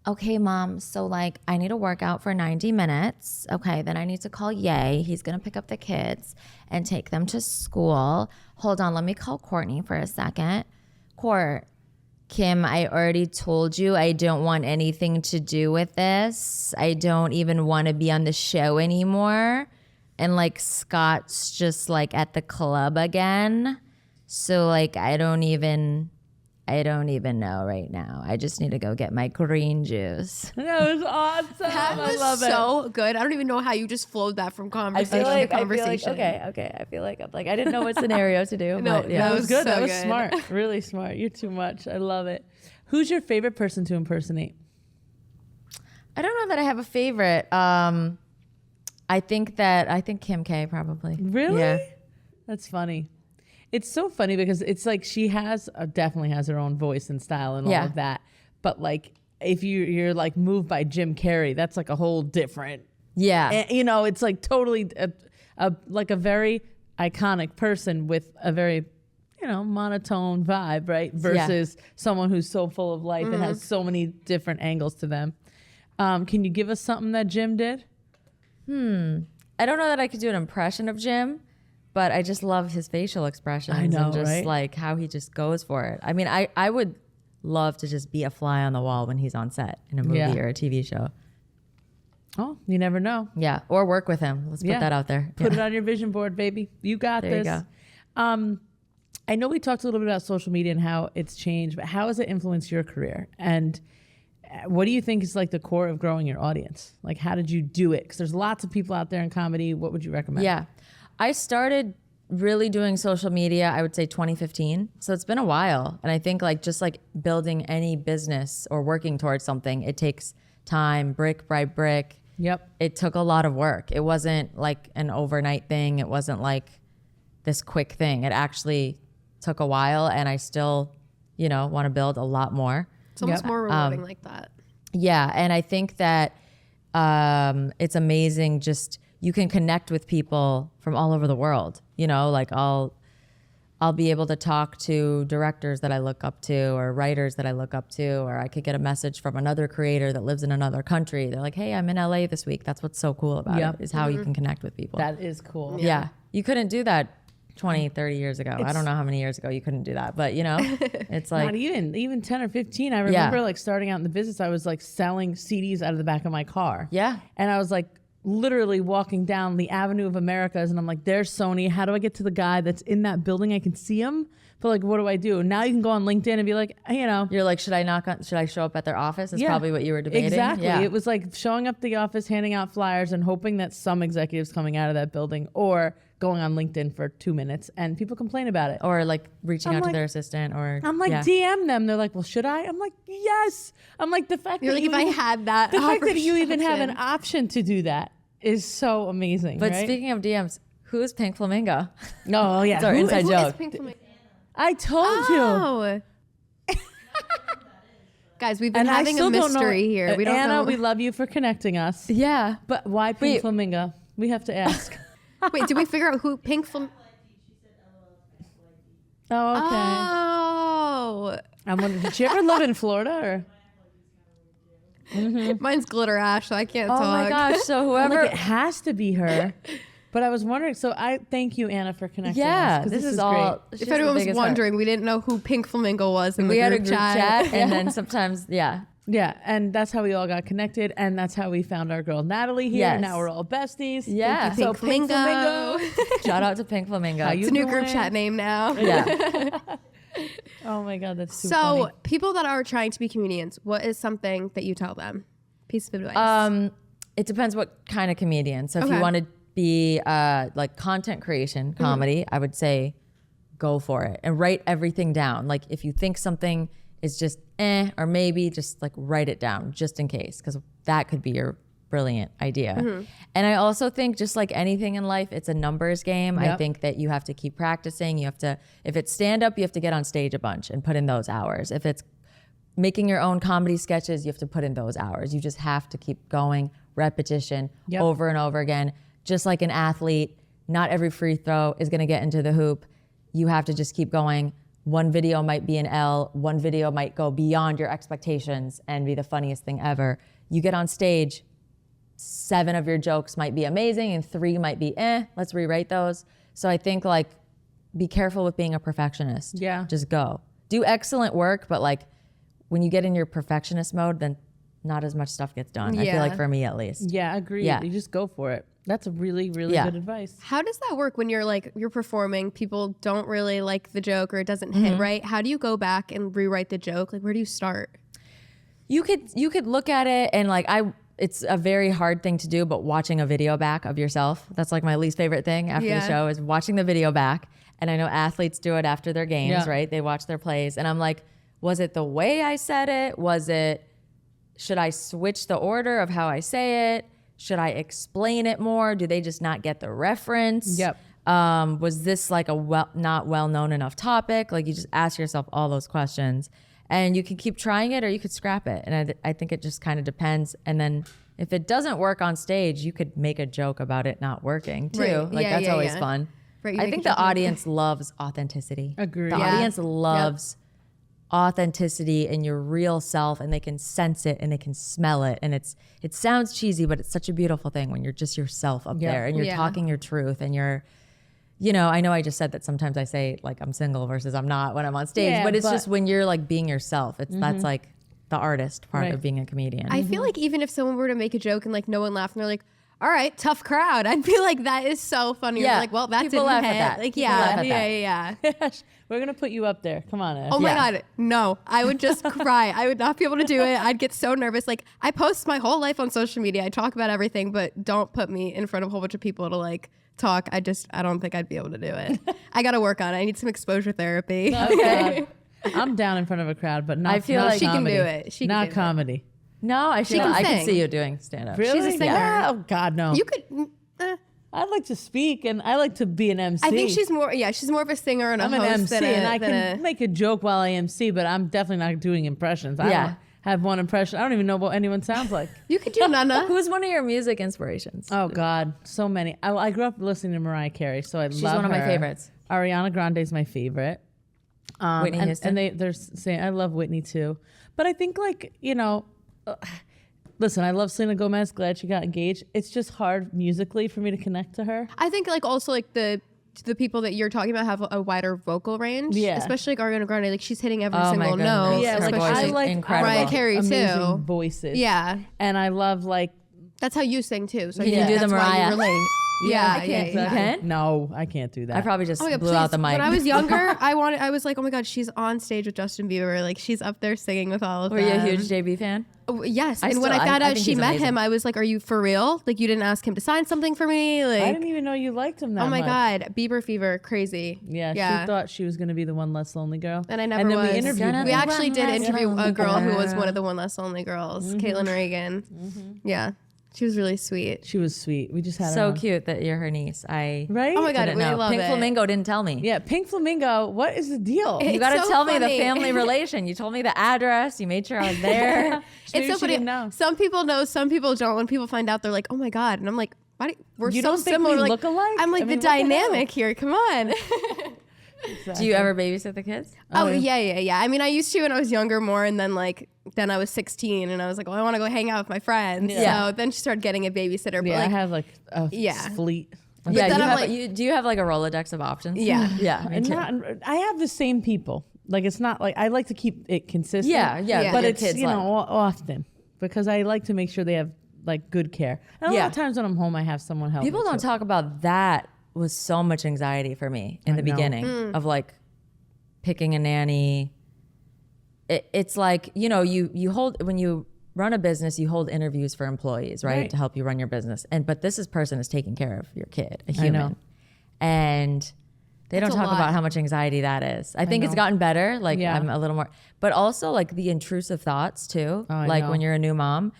Okay, mom, so like I need to work out for 90 minutes. Okay, then I need to call Ye. He's gonna pick up the kids and take them to school. Hold on, let me call Courtney for a second. Kim, I already told you I don't want anything to do with this. I don't even want to be on the show anymore. And like Scott's just like at the club again. So like I don't even know right now. I just need to go get my green juice.
That was awesome.
that
I
was
love it.
so good. I don't even know how you just flowed that from conversation to conversation.
okay. I feel like I'm like I didn't know what scenario to do.
No,
but yeah.
That was good.
so
That was
good.
smart. Really smart. You're too much. I love it. Who's your favorite person to impersonate?
I don't know that I have a favorite. I think Kim K probably.
Really?
Yeah.
That's funny. It's so funny because it's like she has definitely has her own voice and style and all
Yeah.
of that. But like if you're like moved by Jim Carrey, that's like a whole different.
Yeah.
And, you know, it's like totally like a very iconic person with a very, you know, monotone vibe, right? Versus someone who's so full of life and has so many different angles to them. Can you give us something that Jim did?
I don't know that I could do an impression of Jim, but I just love his facial expressions
I know,
and just
right?
like how he just goes for it. I mean, I would love to just be a fly on the wall when he's on set in a movie or a TV show.
Oh, you never know.
Yeah, or work with him. Let's put that out there.
Put it on your vision board, baby. You got
there
this.
You go.
I know we talked a little bit about social media and how it's changed, but how has it influenced your career? And what do you think is like the core of growing your audience? Like, how did you do it? Because there's lots of people out there in comedy. What would you recommend?
Yeah, I started really doing social media, I would say 2015. So it's been a while. And I think like just like building any business or working towards something, it takes time, brick by brick.
Yep.
It took a lot of work. It wasn't like an overnight thing. It wasn't like this quick thing. It actually took a while, and I still, want to build a lot more.
It's almost more rewarding like that.
Yeah, and I think that it's amazing. Just you can connect with people from all over the world. Like I'll be able to talk to directors that I look up to, or writers that I look up to, or I could get a message from another creator that lives in another country. They're like, "Hey, I'm in LA this week." That's what's so cool about it, is how you can connect with people.
That is cool.
Yeah. You couldn't do that 20, 30 years ago. I don't know how many years ago you couldn't do that, but it's like
not even 10 or 15. I remember like starting out in the business, I was like selling CDs out of the back of my car.
Yeah.
And I was like literally walking down the Avenue of Americas, and I'm like, there's Sony. How do I get to the guy that's in that building? I can see him. But like, what do I do? Now you can go on LinkedIn and be like,
You're like, should I show up at their office? That's probably what you were debating.
Exactly.
Yeah.
It was like showing up at the office, handing out flyers, and hoping that some executive's coming out of that building, or going on LinkedIn for 2 minutes, and people complain about it.
Or like reaching out to their assistant, or
I'm like, DM them. They're like, well, should I? I'm like, yes. I'm like, the fact
You're
that
like, if I had that
the fact that you even have
option.
an option to do that is so amazing.
But
right?
speaking of DMs, who is Pink Flamingo?
No, yeah.
It's our inside joke.
I told you.
Oh. Guys, we've been
And I
having
still
a
don't know.
mystery here. We don't
Anna,
know.
we love you for connecting us.
Yeah.
But why Pink Flamingo? We have to ask.
Wait, did we figure out who Pink Flamingo?
Oh, okay.
Oh.
I wondered, did you ever live in Florida? Or?
Mine's Glitter Ash, so I can't
Oh
talk.
my gosh. So
I'm
whoever.
like, it has to be her. But I was wondering, so I thank you, Anna, for connecting
Yeah,
us. 'Cause
this is
great.
all. she
If
has
anyone
the
was
biggest heart.
wondering, we didn't know who Pink Flamingo was in the
We had a
group
group chat, and
Yeah.
then sometimes, yeah.
Yeah, and that's how we all got connected, and that's how we found our girl Natalie here.
Yes.
Now we're all besties.
Yeah.
Thank you,
So
Pink Flamingo.
Shout out to Pink Flamingo.
How you
It's a new group
doing?
chat name now.
Yeah.
Oh my God, that's too
So,
funny.
people that are trying to be comedians, what is something that you tell them? Piece of advice.
It depends what kind of comedian. So if
Okay.
you want to be like content creation comedy, I would say go for it and write everything down. Like if you think something is just or maybe, just like write it down just in case, because that could be your brilliant idea. And I also think, just like anything in life, it's a numbers game. I
Yep.
think that you have to keep practicing. You have to, if it's stand up, you have to get on stage a bunch and put in those hours. If it's making your own comedy sketches, you have to put in those hours. You just have to keep going, repetition,
Yep.
over and over again. Just like an athlete, not every free throw is gonna get into the hoop. You have to just keep going. One video might be an L, one video might go beyond your expectations and be the funniest thing ever. You get on stage, 7 of your jokes might be amazing and 3 might be let's rewrite those. So I think like, be careful with being a perfectionist.
Yeah.
Just go. Do excellent work, but like when you get in your perfectionist mode, then not as much stuff gets done. I feel
Yeah.
like, for me at least.
Yeah, agreed.
Yeah.
You just go for it. That's a really, really
Yeah.
good advice.
How does that work when you're performing, people don't really like the joke or it doesn't hit right? How do you go back and rewrite the joke? Like, where do you start?
You could look at it and like it's a very hard thing to do, but watching a video back of yourself, that's like my least favorite thing after
Yeah.
the show, is watching the video back. And I know athletes do it after their games,
Yeah.
right? They watch their plays and I'm like, was it the way I said it? Should I switch the order of how I say it? Should I explain it more? Do they just not get the reference?
Yep.
Was this like a not well known enough topic? Like, you just ask yourself all those questions, and you can keep trying it or you could scrap it. And I think it just kind of depends. And then if it doesn't work on stage, you could make a joke about it not working too.
Right.
Like,
Yeah,
that's
yeah,
always
yeah.
fun.
Right, you
I
make
think
a
the
joke.
audience loves authenticity.
Agreed.
The
Yeah.
audience
Yep.
loves authenticity and your real self, and they can sense it and they can smell it, and it sounds cheesy, but it's such a beautiful thing when you're just yourself up
Yeah.
there and you're
Yeah.
talking your truth and you're you know, I know I just said that sometimes I say like I'm single versus I'm not when I'm on stage,
Yeah,
but it's
but-
just when you're like being yourself, that's like the artist part
Right.
of being a comedian.
I feel like even if someone were to make a joke and like no one laughed and they're like, all right, tough crowd, I'd be like, that is so funny.
Yeah.
You're like, well, that
People
didn't
laugh
hit.
at that.
Like,
People laugh
yeah,
at
yeah,
that.
yeah.
We're gonna put you up there. Come on, Ash.
Oh my
Yeah.
God, no, I would just cry. I would not be able to do it. I'd get so nervous. Like, I post my whole life on social media. I talk about everything, but don't put me in front of a whole bunch of people to like talk. I don't think I'd be able to do it. I got to work on it. I need some exposure therapy.
Okay. I'm down in front of a crowd, but not.
I feel
not
like-
She can
comedy.
do it. She can
not
do it.
comedy.
No, I feel
can
I can
sing.
see you doing stand up.
Really?
She's a singer.
Yeah. Oh God, no.
You could.
I'd like to speak, and I like to be an MC.
I think she's more. Yeah, she's more of a singer and a
I'm an
host
MC,
than a.
and I
than
can
a-
make a joke while I MC, but I'm definitely not doing impressions. I
Yeah.
don't have one impression. I don't even know what anyone sounds like.
you could do Nana.
Who's one of your music inspirations?
Oh God, so many. I grew up listening to Mariah Carey, so I
She's
love
one of my
her.
favorites.
Ariana Grande is my favorite.
Whitney Houston?
And they're saying I love Whitney too, but I think like listen, I love Selena Gomez. Glad she got engaged. It's just hard musically for me to connect to her.
I think like also like the people that you're talking about have a wider vocal range.
Yeah.
Especially like Ariana Grande. Like she's hitting every
Oh my
single
goodness.
note.
Yeah,
Her
like
voice
I
is
like
incredible.
Mariah Carey,
amazing
too.
voices.
Yeah.
and I love like
That's how you sing too. So
Can you do the
that's why you
Mariah?
relate. Yeah, yeah,
You
yeah.
can?
No, I can't do that.
I probably just
Oh my God,
blew out the
please.
mic.
When I was younger, I was like, oh my God, she's on stage with Justin Bieber. Like she's up there singing with all of
Were
them.
you a huge JB fan?
Oh, yes.
I
And when
still-
I found
I
out
think
she
he's
met
amazing.
him, I was like, are you for real? Like you didn't ask him to sign something for me? Like,
I didn't even know you liked him that
oh my
much.
God, Bieber fever, crazy.
Yeah,
Yeah.
she thought she was going to be the one less lonely girl.
And I never
and then
was.
we interviewed
Gonna
her.
We actually did
One less
interview a
lonely
girl who was
girl.
one of the one less lonely girls, Caitlin Reagan. Yeah, she was really sweet.
She was sweet. We just had her
So
on.
cute that you're her niece. I
Right?
Oh my God,
didn't
we
know.
love
Pink
it.
Flamingo didn't tell me.
Yeah, Pink Flamingo. What is the deal?
It-
You got to
so
tell me the
funny.
family relation. You told me the address. You made sure I was there.
Maybe
It's so
she
funny.
didn't know.
Some people know, some people don't. When people find out, they're like, "Oh my God!" And I'm like, "Why? We're
You
so
don't think
similar."
we
Like,
look alike?
I'm like
I mean,
the
what the hell?
dynamic here. Come on.
Do you ever babysit the kids?
Oh yeah. I mean, I used to when I was younger more, and then then I was 16, and I was like, "Well, I want to go hang out with my friends."
Yeah.
So then she started getting a babysitter. But
Yeah, I
like,
have like a
Yeah.
fleet.
Yeah.
then
You
I'm
have,
like-
do you have like a Rolodex of options?
Yeah.
Yeah. Me
And
too.
I have the same people. Like it's not like I like to keep it consistent.
Yeah.
Yeah.
But
your
it's
kids
often because I like to make sure they have like good care. And a lot
Yeah.
of times when I'm home, I have someone help.
People
me
don't
too.
talk about that. Was so much anxiety for me in the
know.
beginning of like picking a nanny. It's like, you know, you hold, when you run a business, you hold interviews for employees, right? To help you run your business. But this person is taking care of your kid, a human.
know.
And they
That's
don't
a
talk
lot.
about how much anxiety that is. I think it's gotten better. Like
Yeah.
I'm a little more, but also like the intrusive thoughts too.
I
Like
know.
when you're a new mom,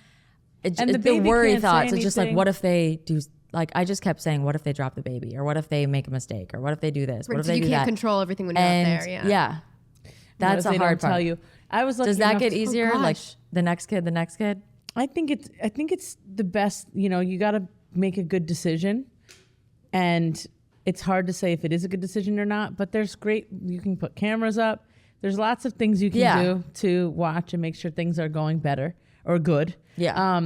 And the
the
baby
worry
can't say
thoughts. It's just like,
anything.
what if they do? Like I just kept saying, what if they drop the baby, or what if they make a mistake, or what if they do this? What if
so
they
you
do
can't
that?
control everything when you're
And
out there. Yeah.
yeah,
What
that's
if
a
they
hard
don't
part.
tell you. I was lucky
Does that
enough
get
to-
easier? Like
gosh.
the next kid.
I think it's the best. You know, you got to make a good decision, and it's hard to say if it is a good decision or not. But there's great. You can put cameras up. There's lots of things you can
Yeah.
do to watch and make sure things are going better or good.
Yeah.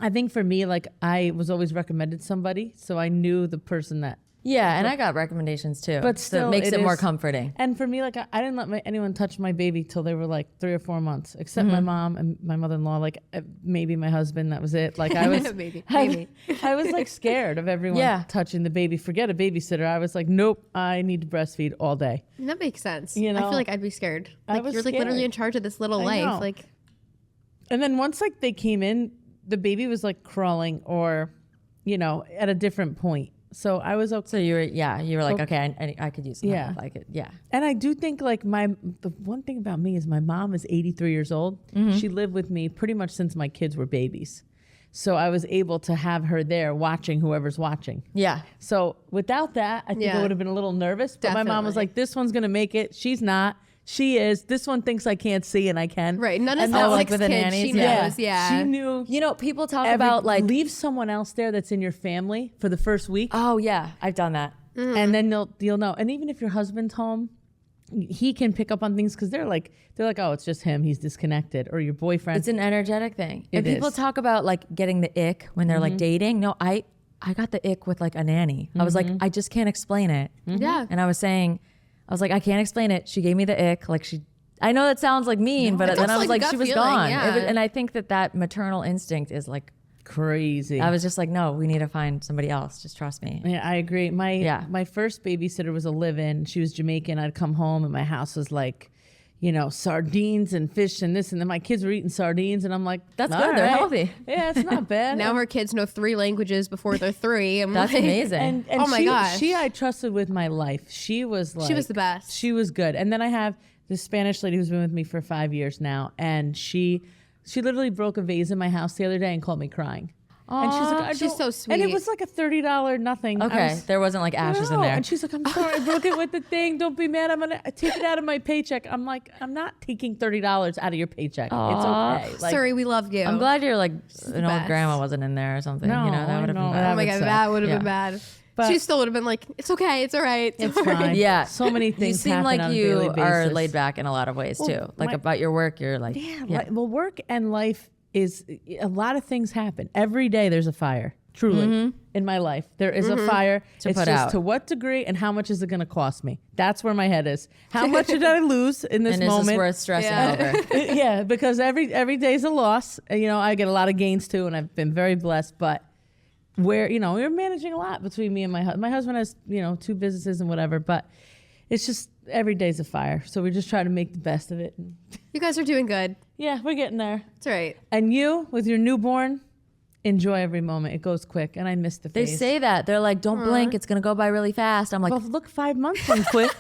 I think for me, like I was always recommended somebody, so I knew the person that.
Yeah, and I got recommendations too.
But
so
still,
it makes it more
is-
comforting.
And for me, like I didn't let anyone touch my baby till they were like 3 or 4 months, except my mom and my mother-in-law. Like maybe my husband. That was it. Like I was,
Maybe.
I was like scared of everyone
Yeah.
touching the baby. Forget a babysitter. I was like, nope. I need to breastfeed all day.
That makes sense.
You
I
know,
feel like I'd be scared.
I
Like
was
you're like literally
scared.
in charge of this little
I
life.
know.
Like
And then once like they came in, the baby was like crawling or, you know, at a different point. So I was okay.
So you were like, okay, I could use some
Yeah.
help. I could, yeah.
And I do think like the one thing about me is my mom is 83 years old. She lived with me pretty much since my kids were babies. So I was able to have her there watching whoever's watching.
Yeah.
So without that, I think I
Yeah.
would have been a little nervous. But my mom was
Definitely.
like, this one's going to make it. She's not. She is. This one thinks I can't see and I can.
right. None of
And
that
then,
like
six
with the
kids.
nannies,
She
yeah.
knows. Yeah.
She knew.
You know, people talk about like,
leave someone else there that's in your family for the first week.
oh yeah, I've done that.
And then you'll know. And even if your husband's home, he can pick up on things because they're like, oh, it's just him. He's disconnected. Or your boyfriend.
It's an energetic thing. And
It
people
is.
talk about like getting the ick when they're like dating. No, I I got the ick with like a nanny. I was like, I just can't explain it.
Yeah.
And I was like, I can't explain it. She gave me the ick. Like I know that sounds like mean, but
It's
then I
also
was
like a
like,
gut
she was
feeling,
gone.
yeah.
And I think that maternal instinct is like,
Crazy.
I was just like, no, we need to find somebody else. Just trust me.
Yeah, I agree. My first babysitter was a live-in. She was Jamaican. I'd come home and my house was like, sardines and fish and this, and then my kids were eating sardines, and I'm like,
That's
all
good. They're
right.
healthy.
Yeah, it's not bad.
Now her kids know 3 languages before they're 3. I'm
That's
like,
amazing.
and
Oh my gosh.
she I trusted with my life. She was like,
She was the best.
She was good. And then I have this Spanish lady who's been with me for 5 years now, and she literally broke a vase in my house the other day and called me crying. And she's like,
She's so sweet.
And it was like a $30 nothing. I
Okay,
was-
there wasn't like ashes in
No.
there.
And she's like, I'm sorry, I broke it with the thing. Don't be mad. I'm gonna take it out of my paycheck. I'm like, I'm not taking $30 out of your paycheck. It's okay. Like,
Sorry, we love you.
I'm glad you're like an old
best.
grandma wasn't in there or something.
No,
that
I
would have
know.
been bad.
Oh my
would
God,
suck.
that would have
Yeah.
been bad.
But-
She still would have been like, it's okay, it's all right.
It's
all right.
fine.
Yeah.
So many things
You seem
happen
like
on a
you
daily
are
basis.
laid back in a lot of ways too. Like
my-
about your work, you're like,
Yeah. Well, work and life is a lot of things happen. Every day there's a fire. Truly, in my life, there is a fire.
To
It's
put
just
out.
to what degree and how much is it going to cost me? That's where my head is. How much did I lose in this
and is
moment?
this worth stressing
Yeah.
over?
Yeah, because every day's a loss. I get a lot of gains too, and I've been very blessed. But we're managing a lot between me and my husband. My husband has 2 businesses and whatever, but it's just every day's a fire. So we just try to make the best of it.
You guys are doing good.
Yeah, we're getting there.
It's all right.
And you, with your newborn, enjoy every moment. It goes quick, and I miss the
They
phase.
say that. They're like, don't blink. It's going to go by really fast. I'm like,
Well, look, 5 months went quick.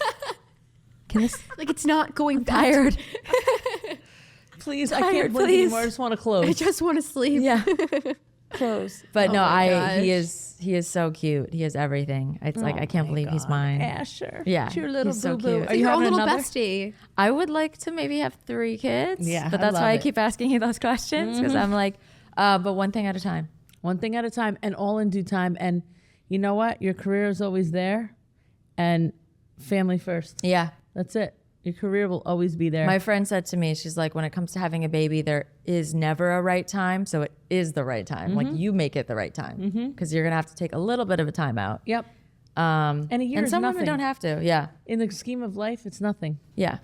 Can this
Like, it's not going fast.
tired.
please? I
Tired,
can't blink
please.
anymore. I just want to close.
I just want to sleep.
Yeah.
close.
But no,
my
he
gosh.
is so cute. He is everything. It's like, I can't believe he's mine.
Asher.
Yeah,
It's your little
he's so
boo-boo.
cute.
Are you
Your own
having
little
another?
bestie.
I would like to maybe have 3 kids.
Yeah,
But
I
that's
love
why I
it.
keep asking you those questions because I'm like, but one thing at a time.
One thing at a time, and all in due time. And you know what? Your career is always there, and family first.
Yeah.
That's it. Your career will always be there.
My friend said to me, she's like, when it comes to having a baby, there is never a right time. So it is the right time. Like you make it the right time because you're going to have to take a little bit of a time out.
Yep. And a year
And
is
some
nothing.
women don't have to. Yeah.
In the scheme of life, it's nothing.
Yeah.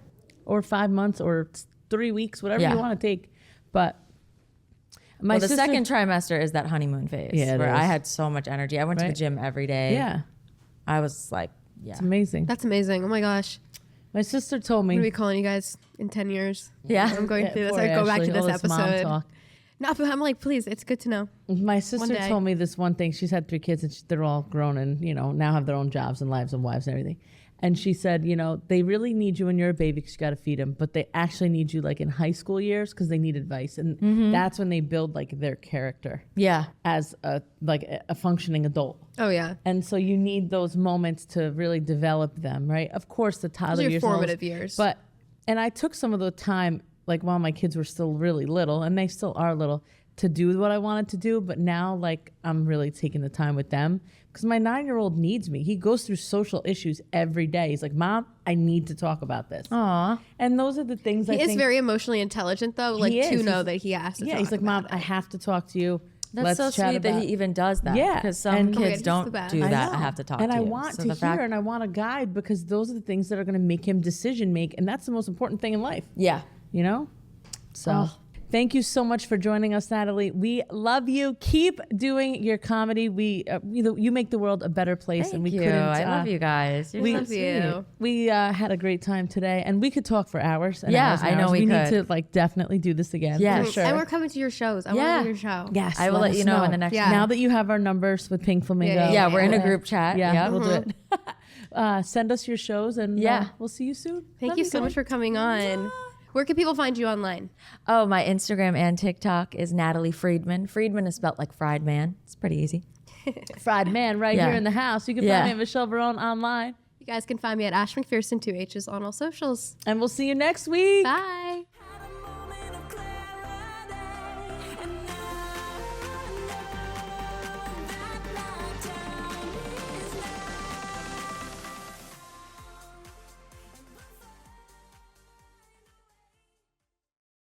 Or 5 months, or 3 weeks, whatever
Yeah.
you want to take. But my
Well, the
sister-
second trimester is that honeymoon phase
Yeah, it
where
is.
I had so much energy. I went to the
Right.
gym every day.
Yeah,
I was like, yeah.
it's amazing.
That's amazing. Oh my gosh.
My sister told
I'm
me.
going to be calling you guys in 10 years.
Yeah.
I'm going through this.
poor
I go back
Ashleigh,
to this
all mom
episode.
talk.
No, but I'm like, please, it's good to know.
My sister
day.
told me this one thing. She's had 3 kids, and they're all grown and now have their own jobs and lives and wives and everything. And she said, they really need you when you're a baby because you got to feed them, but they actually need you like in high school years because they need advice, and that's when they build like their character
Yeah.
as a functioning adult.
Oh, yeah.
And so you need those moments to really develop them, right? Of course, the toddler
your
years, and all
formative
those-
years.
And I took some of the time, like while my kids were still really little, and they still are little, to do what I wanted to do. But now, like, I'm really taking the time with them because my 9-year-old needs me. He goes through social issues every day. He's like, Mom, I need to talk about this.
Aw.
And those are the things I
He is
think.
very emotionally intelligent, though, like
He is.
to know
He's-
that he has to
yeah,
talk
he's like,
about
Mom, I have to talk to you.
That's
Let's
so
chat
sweet that
about
he even does that.
Yeah,
Because some
and-
Oh my God,
kids
he's the
don't
best.
do
I
that.
know.
I have to talk
and
to
I
you.
want
So
to
the
hear
fact-
and I want to guide because those are the things that are going to make him decision make, and that's the most important thing in life.
Yeah.
So
Oh.
thank you so much for joining us, Natalie. We love you. Keep doing your comedy. You make the world a better place, and
Thank
we
you.
couldn't.
I love you guys. You're
we
so
love
sweet.
you.
We had a great time today, and we could talk for hours. And
Yeah,
hours and
I know
hours.
we
need
could.
to definitely do this again.
Yeah,
for sure.
And we're coming to your shows. I
Yeah.
want to do your show.
Yes,
I will let
us
you know in the next
Yeah.
one.
Now that you have our numbers with Pink Flamingo.
Yeah,
Yeah, we're in a group chat.
Yeah,
Yep.
we'll do it. Send us your shows, and
Yeah.
we'll see you soon.
Thank
Love
you so
guys.
much for coming on. Where can people find you online?
Oh, my Instagram and TikTok is Natalie Friedman. Friedman is spelled like fried man. It's pretty easy.
Fried Man right
Yeah.
here in the house. You can
Yeah.
find me at Michelle Barone online.
You guys can find me at Ash McPherson, 2 H's on all socials.
And we'll see you next week.
Bye.
Had a moment of clarity, and now